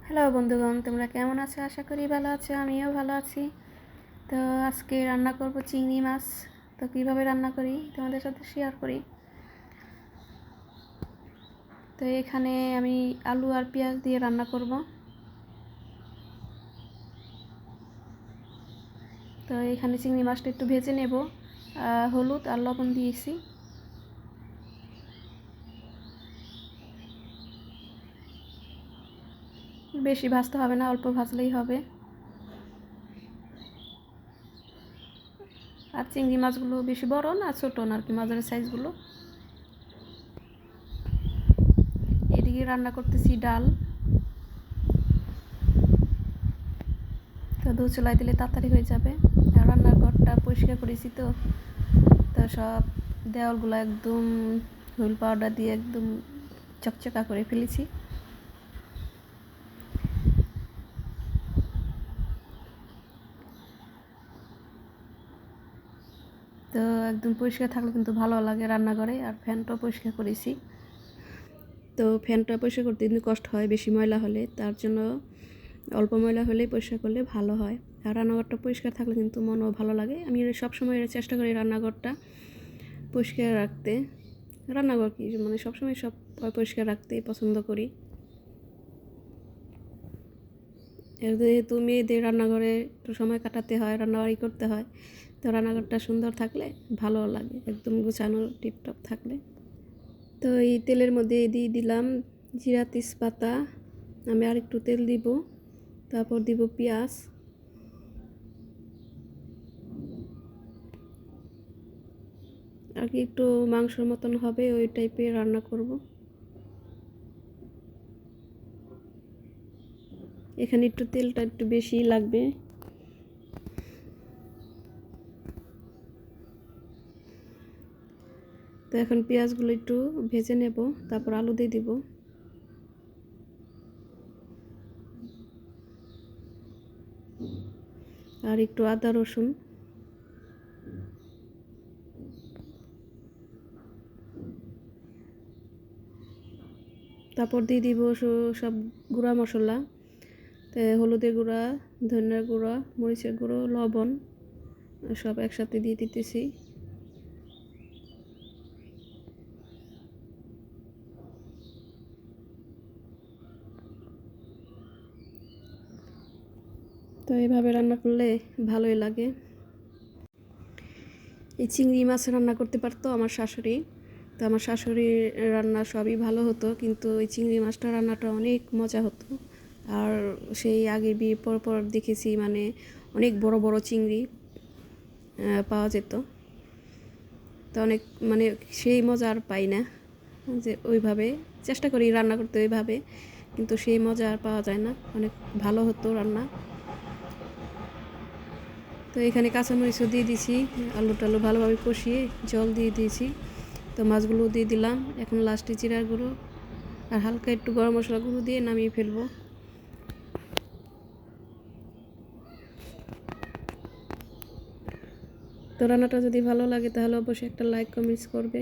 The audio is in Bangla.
হ্যালো বন্ধুগণ, তোমরা কেমন আছো? আশা করি ভালো আছো। আমিও ভালো আছি। তো আজকে রান্না করব চিংড়ি মাছ। তো কীভাবে রান্না করি তোমাদের সাথে শেয়ার করি। তো এখানে আমি আলু আর পেঁয়াজ দিয়ে রান্না করব। তো এখানে চিংড়ি মাছটা একটু ভেজে নেব, হলুদ আর লবণ দিয়েছি। বেশি ভাজতে হবে না, অল্প ভাজলেই হবে। আর চিংড়ি মাছগুলো বেশি বড় না ছোটো না, আর কি মাঝারি সাইজগুলো। এদিকে রান্না করতেছি ডাল। তো দু চুলায় দিলে তাড়াতাড়ি হয়ে যাবে। আর রান্নার ঘরটা পরিষ্কার করেছি। তো সব দেওয়ালগুলো একদম হুইল পাউডার দিয়ে একদম চকচকা করে ফেলেছি। তো একদম পরিষ্কার থাকলে কিন্তু ভালো লাগে রান্নাঘরে। আর ফ্যানটাও পরিষ্কার করেছি। তো ফ্যানটা পরিষ্কার করতে কিন্তু কষ্ট হয় বেশি ময়লা হলে, তার জন্য অল্প ময়লা হলেই পরিষ্কার করলে ভালো হয়। আর রান্নাঘরটা পরিষ্কার থাকলে কিন্তু মনও ভালো লাগে। আমি সবসময় চেষ্টা করি রান্নাঘরটা পরিষ্কার রাখতে। রান্নাঘর কি মানে সবসময় সব পরিষ্কার রাখতে পছন্দ করি। যেহেতু মেয়েদের রান্নাঘরে একটু সময় কাটাতে হয়, রান্নাবাড়ি করতে হয়, তো রান্নাঘরটা সুন্দর থাকলে ভালো লাগে, একদম গুছানো টিপটপ থাকলে। তো এই তেলের মধ্যে দিয়ে দিলাম জিরা তেজপাতা। আমি আর একটু তেল দিব, তারপর দিব পেঁয়াজ। আর কি একটু মাংসের মতন হবে ওই টাইপের রান্না করব। এখানে একটু তেলটা একটু বেশি লাগবে। তো এখন পেঁয়াজগুলো একটু ভেজে নেব, তারপর আলু দিয়ে দিব। আর একটু আদা রসুন। তারপর দিয়ে দিব সব গুঁড়া মশলা, হলুদের গুঁড়া, ধনিয়ার গুঁড়া, মরিচের গুঁড়ো, লবণ সব একসাথে দিয়ে দিতেছি। তো এইভাবে রান্না করলে ভালোই লাগে। এই চিংড়ি মাছ রান্না করতে পারতো আমার শাশুড়ি। তো আমার শাশুড়ির রান্না সবই ভালো হতো, কিন্তু ওই চিংড়ি মাছটা রান্নাটা অনেক মজা হতো। আর সেই আগে বিয়ে পর দেখেছি মানে অনেক বড় বড় চিংড়ি পাওয়া যেত। তো অনেক মানে সেই মজা আর পাই না, যে ওইভাবে চেষ্টা করি রান্না করতে ওইভাবে, কিন্তু সেই মজা আর পাওয়া যায় না। অনেক ভালো হতো রান্না। তো এখানে কাঁচামরিচও দিয়ে দিয়েছি, আলু টালু ভালোভাবে কষিয়ে জল দিয়ে দিয়েছি। তো মাছগুলো দিয়ে দিলাম। এখন লাস্টে জিরার গুঁড়ো আর হালকা একটু গরম মশলা গুঁড়ো দিয়ে নামিয়ে ফেলবো। তো রান্নাটা যদি ভালো লাগে তাহলে অবশ্যই একটা লাইক কমেন্টস করবে।